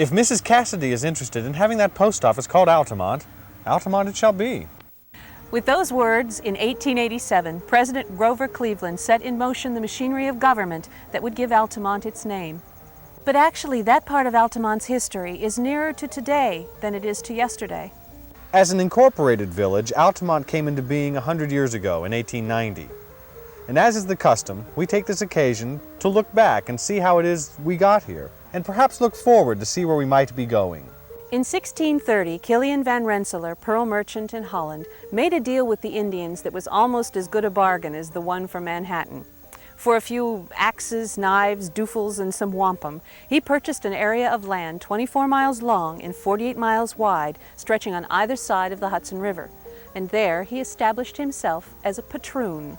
If Mrs. Cassidy is interested in having that post office called Altamont, Altamont it shall be. With those words, in 1887, President Grover Cleveland set in motion the machinery of government that would give Altamont its name. But actually, that part of Altamont's history is nearer to today than it is to yesterday. As an incorporated village, Altamont came into being 100 years ago in 1890. And as is the custom, we take this occasion to look back and see how it is we got here, and perhaps look forward to see where we might be going. In 1630, Kilian van Rensselaer, pearl merchant in Holland, made a deal with the Indians that was almost as good a bargain as the one from Manhattan. For a few axes, knives, duffels, and some wampum, he purchased an area of land 24 miles long and 48 miles wide, stretching on either side of the Hudson River. And there he established himself as a patroon.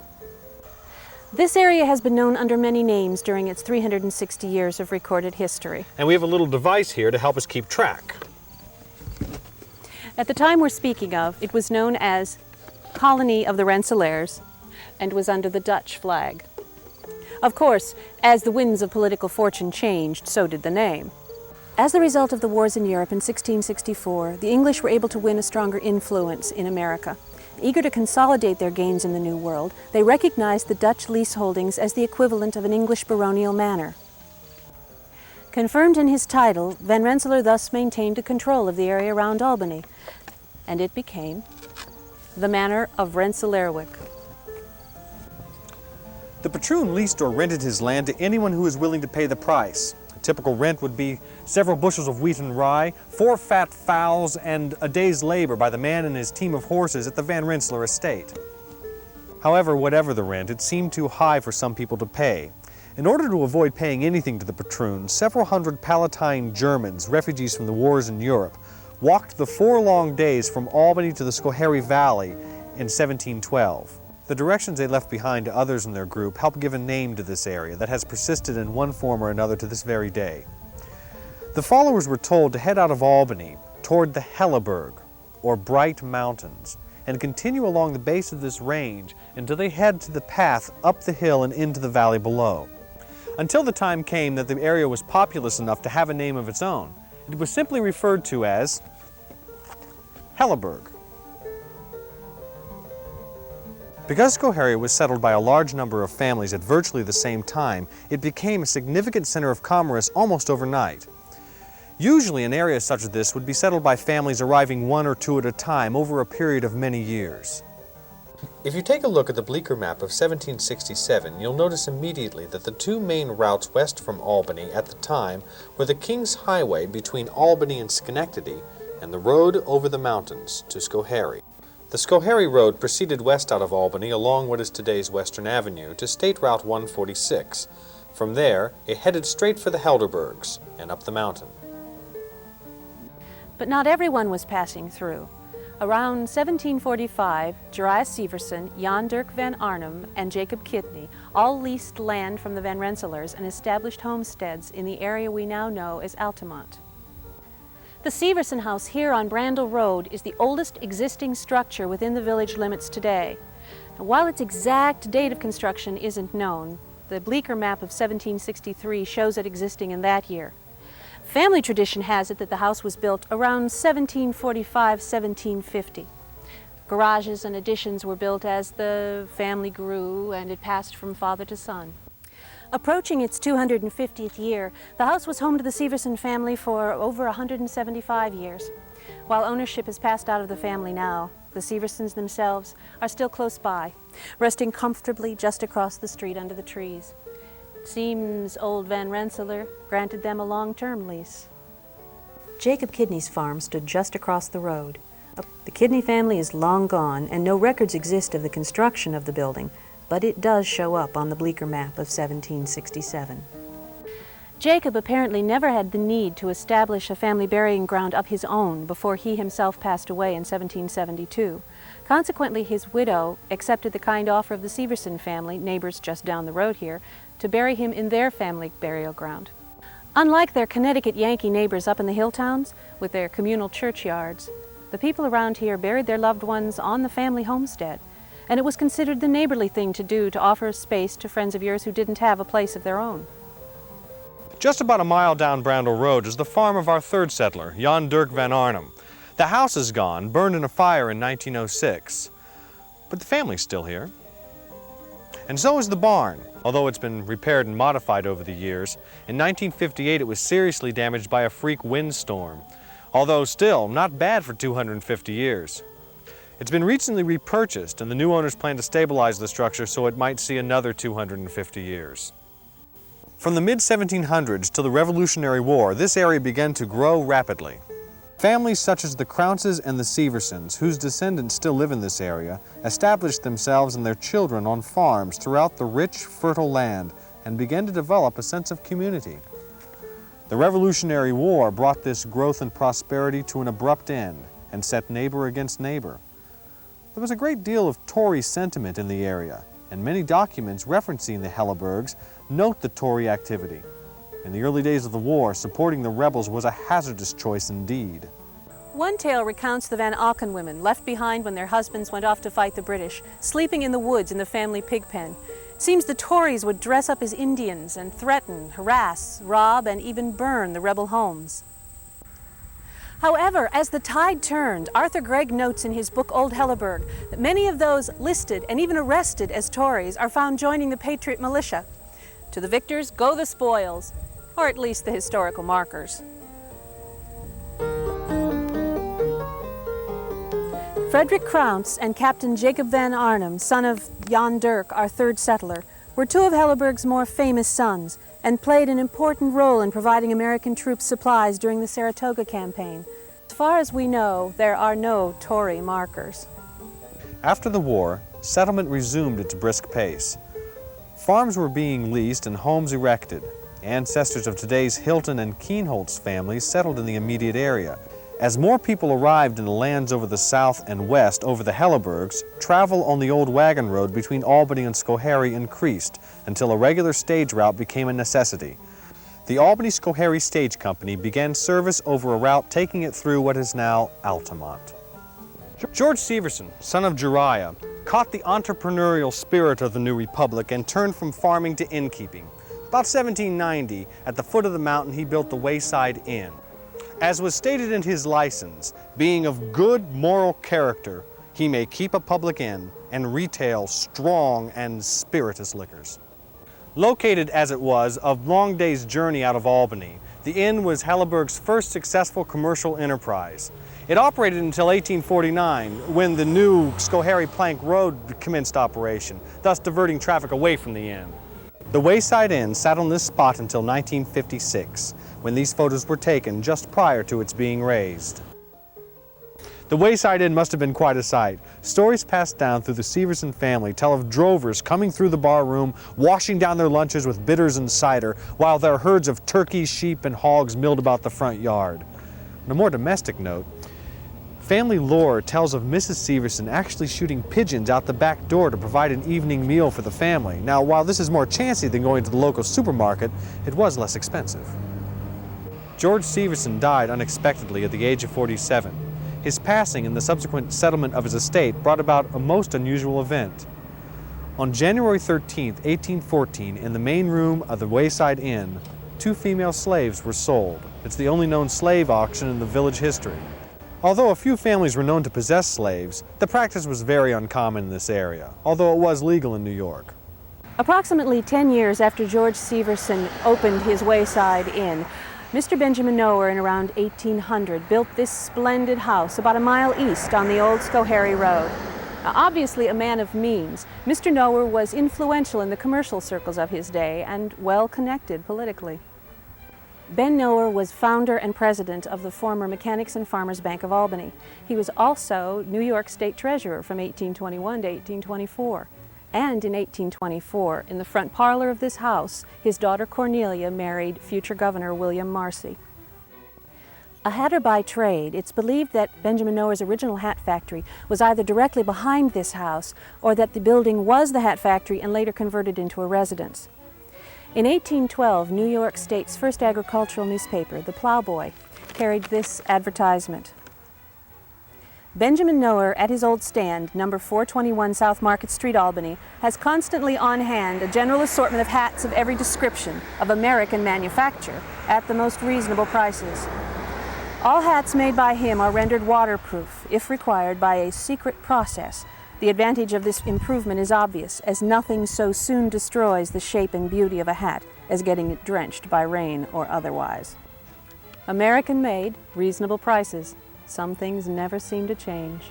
This area has been known under many names during its 360 years of recorded history. And we have a little device here to help us keep track. At the time we're speaking of, it was known as Colony of the Rensselaers and was under the Dutch flag. Of course, as the winds of political fortune changed, so did the name. As a result of the wars in Europe in 1664, the English were able to win a stronger influence in America. Eager to consolidate their gains in the New World, they recognized the Dutch leaseholdings as the equivalent of an English baronial manor. Confirmed in his title, Van Rensselaer thus maintained control of the area around Albany, and it became the Manor of Rensselaerswyck. The patroon leased or rented his land to anyone who was willing to pay the price. A typical rent would be several bushels of wheat and rye, 4 fat fowls, and a day's labor by the man and his team of horses at the Van Rensselaer estate. However, whatever the rent, it seemed too high for some people to pay. In order to avoid paying anything to the patroon, several hundred Palatine Germans, refugees from the wars in Europe, walked the 4 long days from Albany to the Schoharie Valley in 1712. The directions they left behind to others in their group helped give a name to this area that has persisted in one form or another to this very day. The followers were told to head out of Albany toward the Hellebergh, or Bright Mountains, and continue along the base of this range until they head to the path up the hill and into the valley below. Until the time came that the area was populous enough to have a name of its own, it was simply referred to as Hellebergh. Because Schoharie was settled by a large number of families at virtually the same time, it became a significant center of commerce almost overnight. Usually an area such as this would be settled by families arriving 1 or 2 at a time over a period of many years. If you take a look at the Bleecker map of 1767, you'll notice immediately that the 2 main routes west from Albany at the time were the King's Highway between Albany and Schenectady and the road over the mountains to Schoharie. The Schoharie Road proceeded west out of Albany along what is today's Western Avenue to State Route 146. From there, it headed straight for the Helderbergs and up the mountain. But not everyone was passing through. Around 1745, Jariah Severson, Jan Dirk van Arnhem, and Jacob Kidney all leased land from the Van Rensselaers and established homesteads in the area we now know as Altamont. The Severson house here on Brandel Road is the oldest existing structure within the village limits today. Now, while its exact date of construction isn't known, the Bleecker map of 1763 shows it existing in that year. Family tradition has it that the house was built around 1745-1750. Garages and additions were built as the family grew and it passed from father to son. Approaching its 250th year, the house was home to the Severson family for over 175 years. While ownership has passed out of the family now, the Seversons themselves are still close by, resting comfortably just across the street under the trees. It seems old Van Rensselaer granted them a long-term lease. Jacob Kidney's farm stood just across the road. The Kidney family is long gone, and no records exist of the construction of the building, but it does show up on the Bleecker map of 1767. Jacob apparently never had the need to establish a family burying ground of his own before he himself passed away in 1772. Consequently, his widow accepted the kind offer of the Severson family, neighbors just down the road here, to bury him in their family burial ground. Unlike their Connecticut Yankee neighbors up in the hill towns, with their communal churchyards, the people around here buried their loved ones on the family homestead, and it was considered the neighborly thing to do to offer space to friends of yours who didn't have a place of their own. Just about a mile down Brandel Road is the farm of our third settler, Jan Dirk van Arnhem. The house is gone, burned in a fire in 1906, but the family's still here. And so is the barn, although it's been repaired and modified over the years. In 1958 it was seriously damaged by a freak windstorm, although still not bad for 250 years. It's been recently repurchased, and the new owners plan to stabilize the structure so it might see another 250 years. From the mid-1700s to the Revolutionary War, this area began to grow rapidly. Families such as the Crounces and the Seversons, whose descendants still live in this area, established themselves and their children on farms throughout the rich, fertile land and began to develop a sense of community. The Revolutionary War brought this growth and prosperity to an abrupt end and set neighbor against neighbor. There was a great deal of Tory sentiment in the area, and many documents referencing the Hellebergs note the Tory activity. In the early days of the war, supporting the rebels was a hazardous choice indeed. One tale recounts the Van Auken women, left behind when their husbands went off to fight the British, sleeping in the woods in the family pig pen. It seems the Tories would dress up as Indians and threaten, harass, rob, and even burn the rebel homes. However, as the tide turned, Arthur Gregg notes in his book Old Hellebergh that many of those listed and even arrested as Tories are found joining the Patriot militia. To the victors go the spoils, or at least the historical markers. Frederick Crounce and Captain Jacob Van Arnhem, son of Jan Dirk, our third settler, were two of Helleberg's more famous sons and played an important role in providing American troops supplies during the Saratoga campaign. As far as we know, there are no Tory markers. After the war, settlement resumed its brisk pace. Farms were being leased and homes erected. Ancestors of today's Hilton and Keenholts families settled in the immediate area. As more people arrived in the lands over the south and west over the Hellebergs, travel on the old wagon road between Albany and Schoharie increased until a regular stage route became a necessity. The Albany-Schoharie Stage Company began service over a route taking it through what is now Altamont. George Severson, son of Jeriah, caught the entrepreneurial spirit of the new republic and turned from farming to innkeeping. About 1790, at the foot of the mountain, he built the Wayside Inn. As was stated in his license, being of good moral character, he may keep a public inn and retail strong and spirituous liquors. Located as it was a long day's journey out of Albany, the inn was Helleberg's first successful commercial enterprise. It operated until 1849, when the new Schoharie Plank Road commenced operation, thus diverting traffic away from the inn. The Wayside Inn sat on this spot until 1956, when these photos were taken just prior to its being razed. The Wayside Inn must have been quite a sight. Stories passed down through the Severson family tell of drovers coming through the bar room, washing down their lunches with bitters and cider, while their herds of turkeys, sheep, and hogs milled about the front yard. On a more domestic note, family lore tells of Mrs. Severson actually shooting pigeons out the back door to provide an evening meal for the family. Now, while this is more chancy than going to the local supermarket, it was less expensive. George Severson died unexpectedly at the age of 47. His passing and the subsequent settlement of his estate brought about a most unusual event. On January 13, 1814, in the main room of the Wayside Inn, 2 female slaves were sold. It's the only known slave auction in the village history. Although a few families were known to possess slaves, the practice was very uncommon in this area, although it was legal in New York. Approximately 10 years after George Severson opened his Wayside Inn, Mr. Benjamin Knower, in around 1800, built this splendid house about a mile east on the old Schoharie Road. Now, obviously a man of means, Mr. Knower was influential in the commercial circles of his day and well connected politically. Ben Knower was founder and president of the former Mechanics and Farmers Bank of Albany. He was also New York State Treasurer from 1821 to 1824. And in 1824, in the front parlor of this house, his daughter Cornelia married future Governor William Marcy. A hatter by trade, it's believed that Benjamin Knower's original hat factory was either directly behind this house or that the building was the hat factory and later converted into a residence. In 1812, New York State's first agricultural newspaper, the Plowboy, carried this advertisement. Benjamin Knower, at his old stand, number 421 South Market Street, Albany, has constantly on hand a general assortment of hats of every description of American manufacture at the most reasonable prices. All hats made by him are rendered waterproof, if required, by a secret process. The advantage of this improvement is obvious, as nothing so soon destroys the shape and beauty of a hat as getting it drenched by rain or otherwise. American-made, reasonable prices. Some things never seem to change.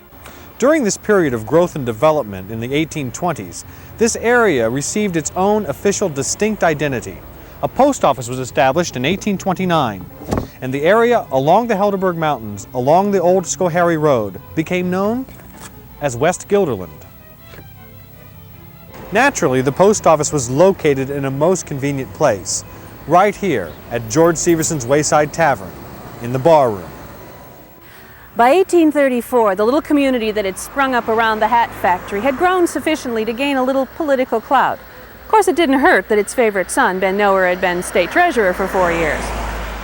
During this period of growth and development in the 1820s, this area received its own official distinct identity. A post office was established in 1829, and the area along the Hellebergh Mountains, along the old Schoharie Road, became known as West Guilderland. Naturally, the post office was located in a most convenient place, right here at George Severson's Wayside Tavern, in the bar room. By 1834, the little community that had sprung up around the hat factory had grown sufficiently to gain a little political clout. Of course, it didn't hurt that its favorite son, Ben Knower, had been state treasurer for 4 years.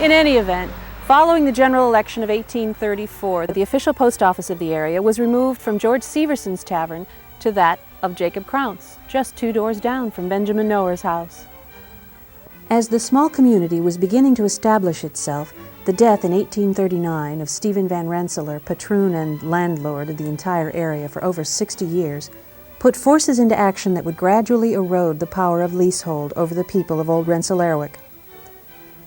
In any event, following the general election of 1834, the official post office of the area was removed from George Severson's tavern to that of Jacob Crounce, just 2 doors down from Benjamin Knower's house. As the small community was beginning to establish itself, the death in 1839 of Stephen Van Rensselaer, patroon and landlord of the entire area for over 60 years, put forces into action that would gradually erode the power of leasehold over the people of Old Rensselaerswyck.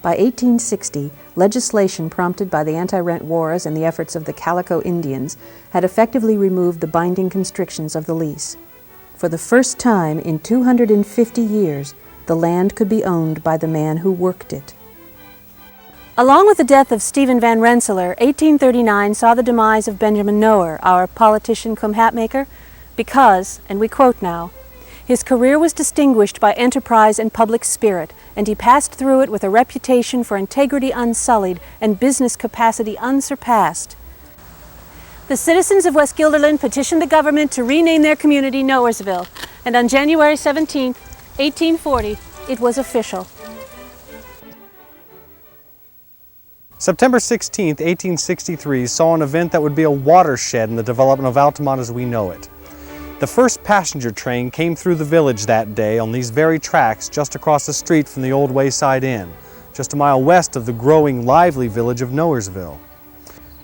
By 1860, legislation prompted by the anti-rent wars and the efforts of the Calico Indians had effectively removed the binding constrictions of the lease. For the first time in 250 years, the land could be owned by the man who worked it. Along with the death of Stephen Van Rensselaer, 1839 saw the demise of Benjamin Knower, our politician cum hatmaker, because, and we quote now, his career was distinguished by enterprise and public spirit, and he passed through it with a reputation for integrity unsullied and business capacity unsurpassed. The citizens of West Guilderland petitioned the government to rename their community Knowersville, and on January 17, 1840, it was official. September 16, 1863 saw an event that would be a watershed in the development of Altamont as we know it. The first passenger train came through the village that day on these very tracks just across the street from the old Wayside Inn, just a mile west of the growing, lively village of Knowersville.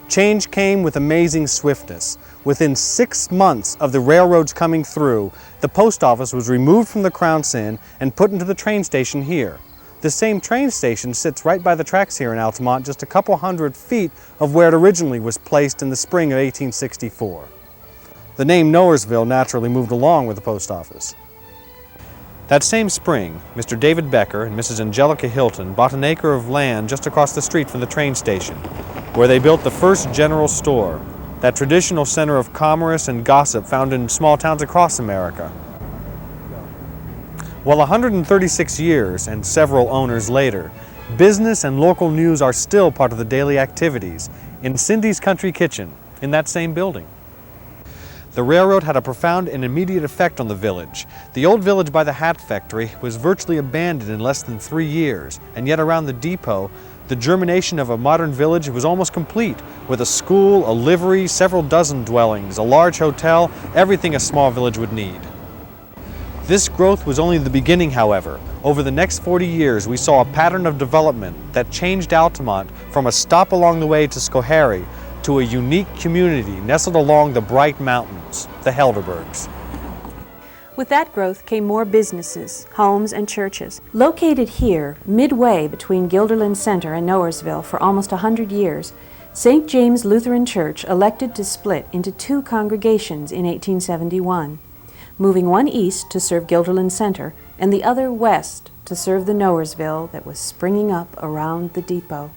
Change came with amazing swiftness. Within 6 months of the railroads coming through, the post office was removed from the Crounce Inn and put into the train station here. The same train station sits right by the tracks here in Altamont, just a couple hundred feet of where it originally was placed in the spring of 1864. The name Knowersville naturally moved along with the post office. That same spring, Mr. David Becker and Mrs. Angelica Hilton bought an acre of land just across the street from the train station, where they built the first general store, that traditional center of commerce and gossip found in small towns across America. Well, 136 years and several owners later, business and local news are still part of the daily activities in Cindy's Country Kitchen in that same building. The railroad had a profound and immediate effect on the village. The old village by the hat factory was virtually abandoned in less than 3 years, and yet around the depot, the germination of a modern village was almost complete, with a school, a livery, several dozen dwellings, a large hotel, everything a small village would need. This growth was only the beginning, however. Over the next 40 years, we saw a pattern of development that changed Altamont from a stop along the way to Schoharie to a unique community nestled along the bright mountains, the Hellebergs. With that growth came more businesses, homes, and churches. Located here, midway between Guilderland Center and Knowersville for almost 100 years, St. James Lutheran Church elected to split into 2 congregations in 1871. Moving one east to serve Guilderland Center and the other west to serve the Knowersville that was springing up around the depot.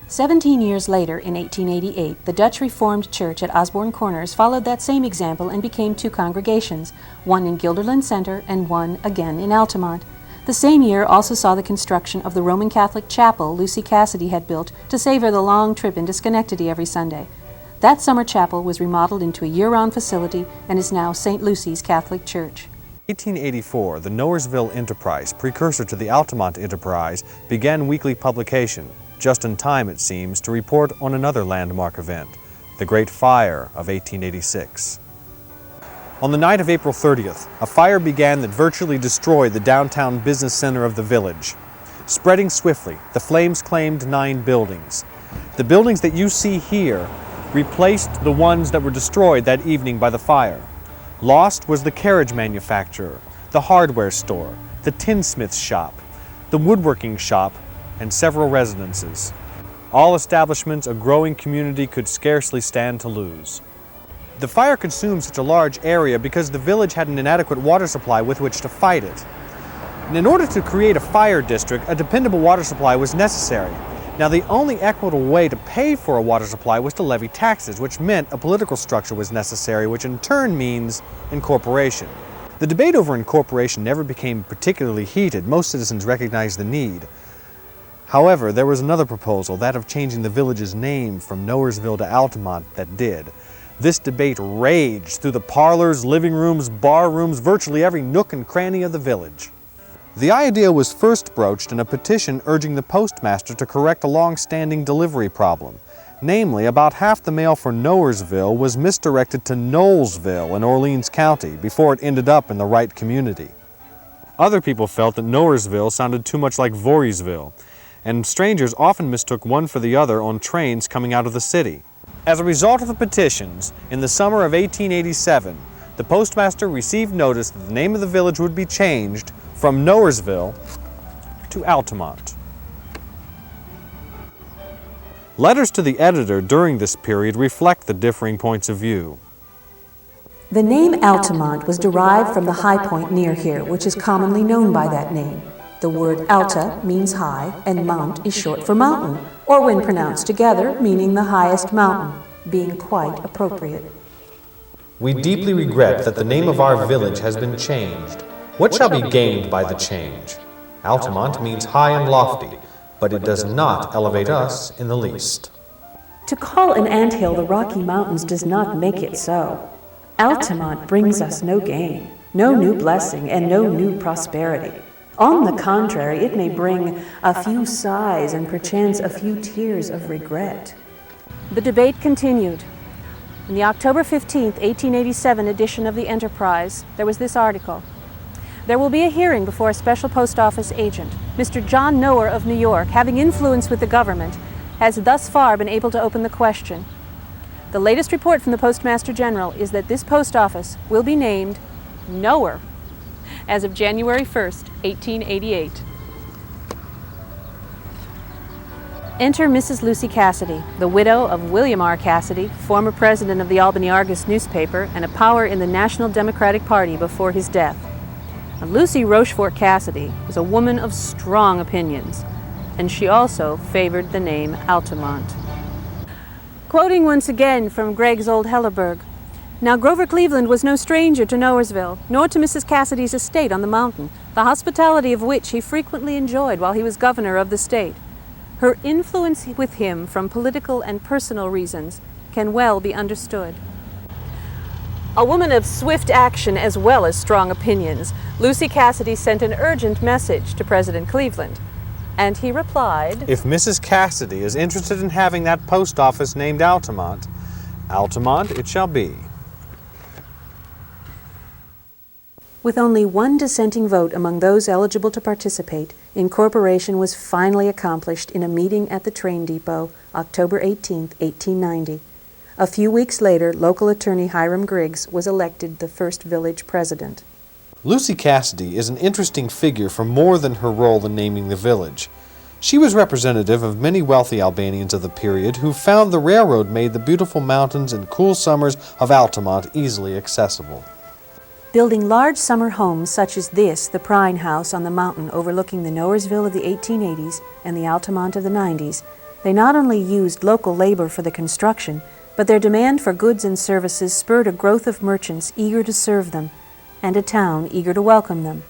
17 years later, in 1888, the Dutch Reformed Church at Osborne Corners followed that same example and became 2 congregations, one in Guilderland Center and one again in Altamont. The same year also saw the construction of the Roman Catholic chapel Lucy Cassidy had built to save her the long trip into Schenectady every Sunday. That summer chapel was remodeled into a year-round facility and is now St. Lucy's Catholic Church. 1884, the Knowersville Enterprise, precursor to the Altamont Enterprise, began weekly publication, just in time, it seems, to report on another landmark event, the Great Fire of 1886. On the night of April 30th, a fire began that virtually destroyed the downtown business center of the village. Spreading swiftly, the flames claimed 9 buildings. The buildings that you see here replaced the ones that were destroyed that evening by the fire. Lost was the carriage manufacturer, the hardware store, the tinsmith's shop, the woodworking shop, and several residences. All establishments a growing community could scarcely stand to lose. The fire consumed such a large area because the village had an inadequate water supply with which to fight it. And in order to create a fire district, a dependable water supply was necessary. Now, the only equitable way to pay for a water supply was to levy taxes, which meant a political structure was necessary, which in turn means incorporation. The debate over incorporation never became particularly heated. Most citizens recognized the need. However, there was another proposal, that of changing the village's name from Knowersville to Altamont, that did. This debate raged through the parlors, living rooms, bar rooms, virtually every nook and cranny of the village. The idea was first broached in a petition urging the postmaster to correct a long-standing delivery problem. Namely, about half the mail for Knowersville was misdirected to Knowlesville in Orleans County before it ended up in the right community. Other people felt that Knowersville sounded too much like Voorheesville, and strangers often mistook one for the other on trains coming out of the city. As a result of the petitions, in the summer of 1887, the postmaster received notice that the name of the village would be changed from Knowersville to Altamont. Letters to the editor during this period reflect the differing points of view. The name Altamont was derived from the high point near here, which is commonly known by that name. The word alta means high, and mount is short for mountain, or when pronounced together, meaning the highest mountain, being quite appropriate. We deeply regret that the name of our village has been changed. What shall be gained by the change? Altamont means high and lofty, but it does not elevate us in the least. To call an anthill the Rocky Mountains does not make it so. Altamont brings us no gain, no new blessing, and no new prosperity. On the contrary, it may bring a few sighs and perchance a few tears of regret. The debate continued. In the October 15, 1887 edition of the Enterprise, there was this article. There will be a hearing before a special post office agent. Mr. John Knower of New York, having influence with the government, has thus far been able to open the question. The latest report from the Postmaster General is that this post office will be named Knower as of January 1st, 1888. Enter Mrs. Lucy Cassidy, the widow of William R. Cassidy, former president of the Albany Argus newspaper and a power in the National Democratic Party before his death. Now, Lucy Rochefort Cassidy was a woman of strong opinions, and she also favored the name Altamont. Quoting once again from Gregg's old Hellebergh, "Now Grover Cleveland was no stranger to Knowersville, nor to Mrs. Cassidy's estate on the mountain, the hospitality of which he frequently enjoyed while he was governor of the state. Her influence with him from political and personal reasons can well be understood." A woman of swift action as well as strong opinions, Lucy Cassidy sent an urgent message to President Cleveland, and he replied, "If Mrs. Cassidy is interested in having that post office named Altamont, Altamont it shall be." With only one dissenting vote among those eligible to participate, incorporation was finally accomplished in a meeting at the train depot, October 18, 1890. A few weeks later, local attorney Hiram Griggs was elected the first village president. Lucy Cassidy is an interesting figure for more than her role in naming the village. She was representative of many wealthy Albanians of the period who found the railroad made the beautiful mountains and cool summers of Altamont easily accessible. Building large summer homes such as this, the Prine House on the mountain overlooking the Knowersville of the 1880s and the Altamont of the 90s, they not only used local labor for the construction, but their demand for goods and services spurred a growth of merchants eager to serve them, and a town eager to welcome them.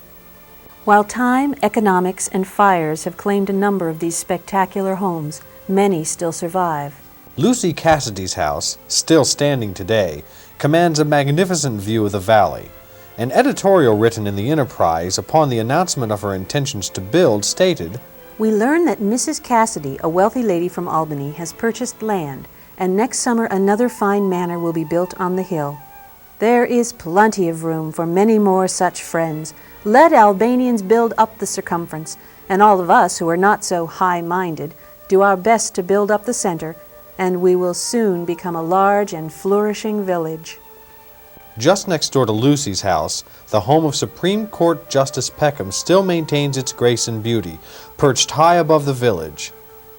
While time, economics, and fires have claimed a number of these spectacular homes, many still survive. Lucy Cassidy's house, still standing today, commands a magnificent view of the valley. An editorial written in the Enterprise upon the announcement of her intentions to build stated, "We learn that Mrs. Cassidy, a wealthy lady from Albany, has purchased land and next summer another fine manor will be built on the hill. There is plenty of room for many more such friends. Let Albanians build up the circumference, and all of us who are not so high-minded do our best to build up the center, and we will soon become a large and flourishing village. Just next door to Lucy's house, the home of Supreme Court Justice Peckham still maintains its grace and beauty, perched high above the village.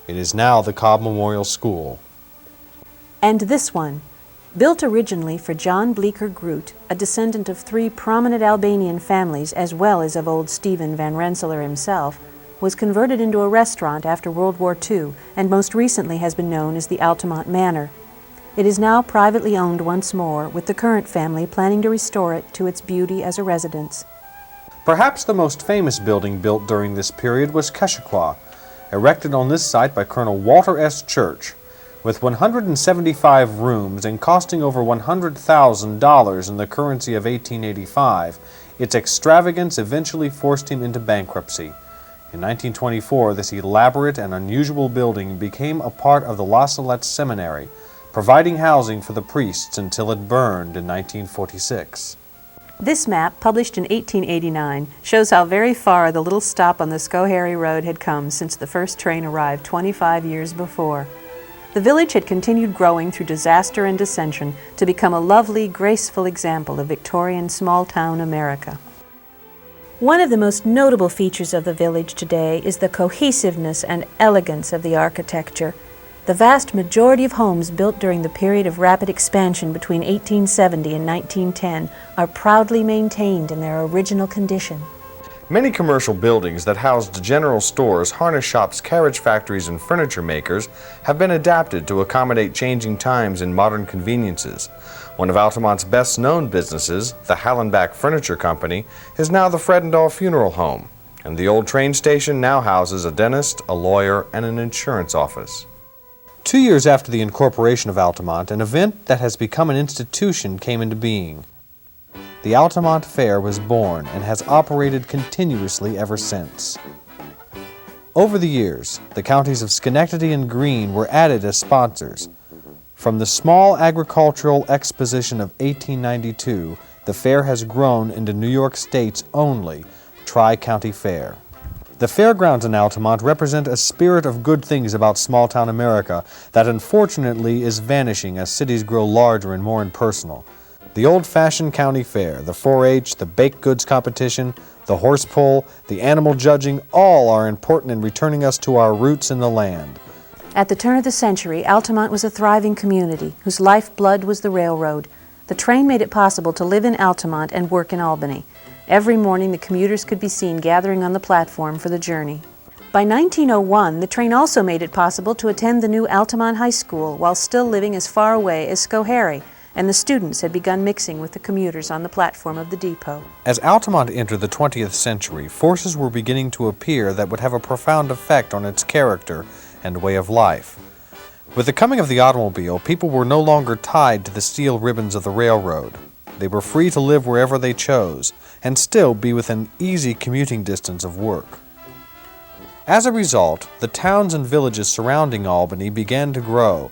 It is now the Cobb Memorial School. And this one, built originally for John Bleecker Groot, a descendant of 3 prominent Albanian families as well as of old Stephen Van Rensselaer himself, was converted into a restaurant after World War II and most recently has been known as the Altamont Manor. It is now privately owned once more, with the current family planning to restore it to its beauty as a residence. Perhaps the most famous building built during this period was Keshequa, erected on this site by Colonel Walter S. Church. With 175 rooms and costing over $100,000 in the currency of 1885, its extravagance eventually forced him into bankruptcy. In 1924, this elaborate and unusual building became a part of the La Salette Seminary, providing housing for the priests until it burned in 1946. This map, published in 1889, shows how very far the little stop on the Schoharie Road had come since the first train arrived 25 years before. The village had continued growing through disaster and dissension to become a lovely, graceful example of Victorian small-town America. One of the most notable features of the village today is the cohesiveness and elegance of the architecture. The vast majority of homes built during the period of rapid expansion between 1870 and 1910 are proudly maintained in their original condition. Many commercial buildings that housed general stores, harness shops, carriage factories, and furniture makers have been adapted to accommodate changing times and modern conveniences. One of Altamont's best-known businesses, the Hallenbach Furniture Company, is now the Fredendall Funeral Home, and the old train station now houses a dentist, a lawyer, and an insurance office. 2 years after the incorporation of Altamont, an event that has become an institution came into being. The Altamont Fair was born and has operated continuously ever since. Over the years, the counties of Schenectady and Greene were added as sponsors. From the small agricultural exposition of 1892, the fair has grown into New York State's only tri-county fair. The fairgrounds in Altamont represent a spirit of good things about small-town America that unfortunately is vanishing as cities grow larger and more impersonal. The old-fashioned county fair, the 4-H, the baked goods competition, the horse pull, the animal judging, all are important in returning us to our roots in the land. At the turn of the century, Altamont was a thriving community whose lifeblood was the railroad. The train made it possible to live in Altamont and work in Albany. Every morning the commuters could be seen gathering on the platform for the journey. By 1901, the train also made it possible to attend the new Altamont High School while still living as far away as Schoharie, and the students had begun mixing with the commuters on the platform of the depot. As Altamont entered the 20th century, forces were beginning to appear that would have a profound effect on its character and way of life. With the coming of the automobile, people were no longer tied to the steel ribbons of the railroad. They were free to live wherever they chose, and still be within easy commuting distance of work. As a result, the towns and villages surrounding Albany began to grow,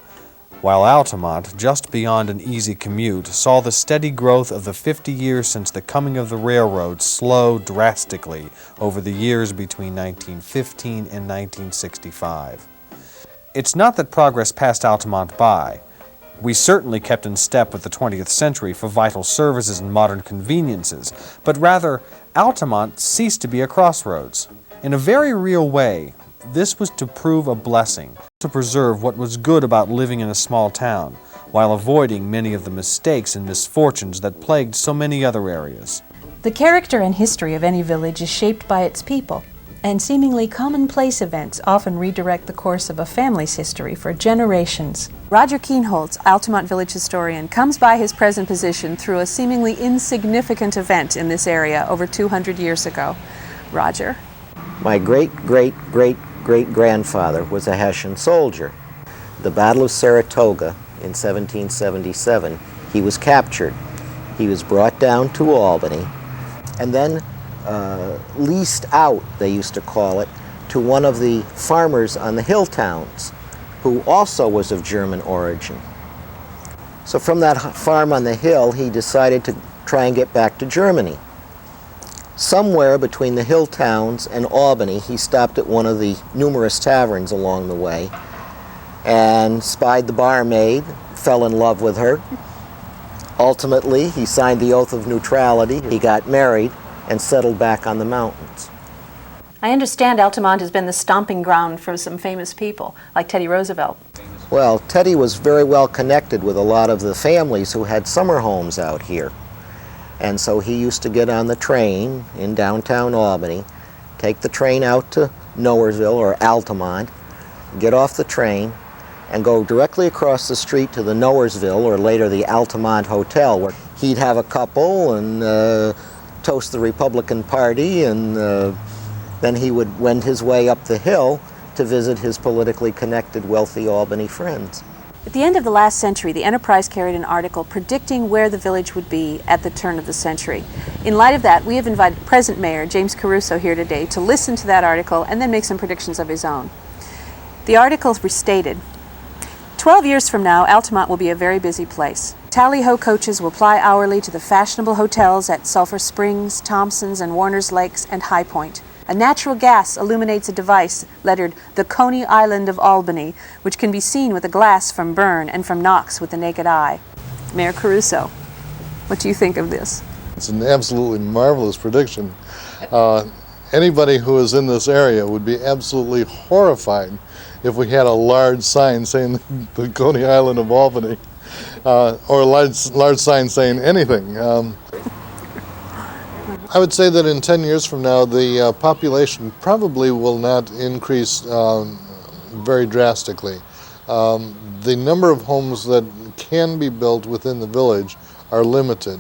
while Altamont, just beyond an easy commute, saw the steady growth of the 50 years since the coming of the railroad slow drastically over the years between 1915 and 1965. It's not that progress passed Altamont by. We certainly kept in step with the 20th century for vital services and modern conveniences, but rather, Altamont ceased to be a crossroads. In a very real way, this was to prove a blessing, to preserve what was good about living in a small town, while avoiding many of the mistakes and misfortunes that plagued so many other areas. The character and history of any village is shaped by its people, and seemingly commonplace events often redirect the course of a family's history for generations. Roger Keenholts, Altamont village historian, comes by his present position through a seemingly insignificant event in this area over 200 years ago. Roger? My great-great-great-great-grandfather was a Hessian soldier. The Battle of Saratoga in 1777, he was captured. He was brought down to Albany and then leased out, they used to call it, to one of the farmers on the hill towns who also was of German origin. So from that farm on the hill, he decided to try and get back to Germany. Somewhere between the hill towns and Albany, he stopped at one of the numerous taverns along the way and spied the barmaid, fell in love with her. Ultimately, he signed the oath of neutrality, he got married, and settled back on the mountains. I understand Altamont has been the stomping ground for some famous people, like Teddy Roosevelt. Well, Teddy was very well connected with a lot of the families who had summer homes out here. And so he used to get on the train in downtown Albany, take the train out to Knowersville or Altamont, get off the train, and go directly across the street to the Knowersville, or later the Altamont Hotel, where he'd have a couple and toast the Republican Party, and then he would wend his way up the hill to visit his politically connected, wealthy Albany friends. At the end of the last century, the Enterprise carried an article predicting where the village would be at the turn of the century. In light of that, we have invited present Mayor James Caruso here today to listen to that article and then make some predictions of his own. The article restated, 12 years from now, Altamont will be a very busy place. Tally-ho coaches will ply hourly to the fashionable hotels at Sulphur Springs, Thompson's and Warner's Lakes, and High Point. A natural gas illuminates a device lettered the Coney Island of Albany, which can be seen with a glass from Bern and from Knox with the naked eye. Mayor Caruso, what do you think of this? It's an absolutely marvelous prediction. Anybody who is in this area would be absolutely horrified if we had a large sign saying the Coney Island of Albany, or a large sign saying anything. I would say that in 10 years from now, the population probably will not increase very drastically. The number of homes that can be built within the village are limited.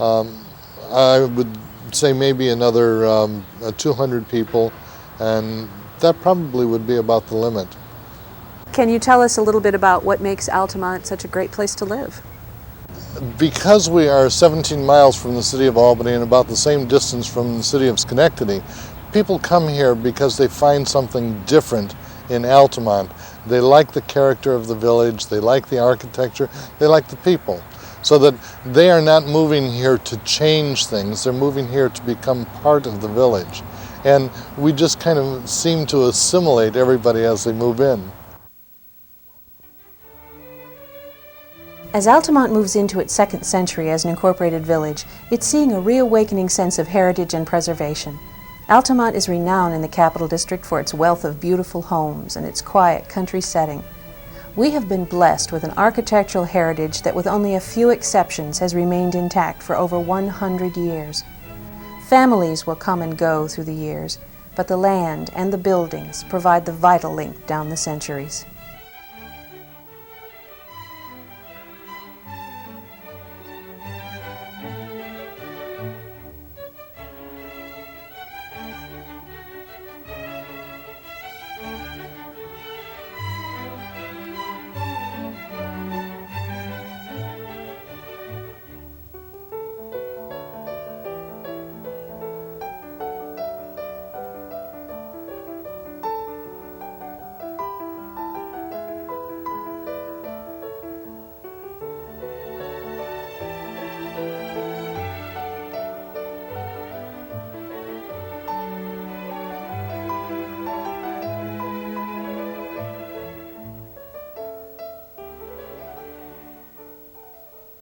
I would say maybe another 200 people, and that probably would be about the limit. Can you tell us a little bit about what makes Altamont such a great place to live? Because we are 17 miles from the city of Albany and about the same distance from the city of Schenectady, people come here because they find something different in Altamont. They like the character of the village, they like the architecture, they like the people. So that they are not moving here to change things, they're moving here to become part of the village. And we just kind of seem to assimilate everybody as they move in. As Altamont moves into its second century as an incorporated village, it's seeing a reawakening sense of heritage and preservation. Altamont is renowned in the Capital District for its wealth of beautiful homes and its quiet country setting. We have been blessed with an architectural heritage that with only a few exceptions has remained intact for over 100 years. Families will come and go through the years, but the land and the buildings provide the vital link down the centuries.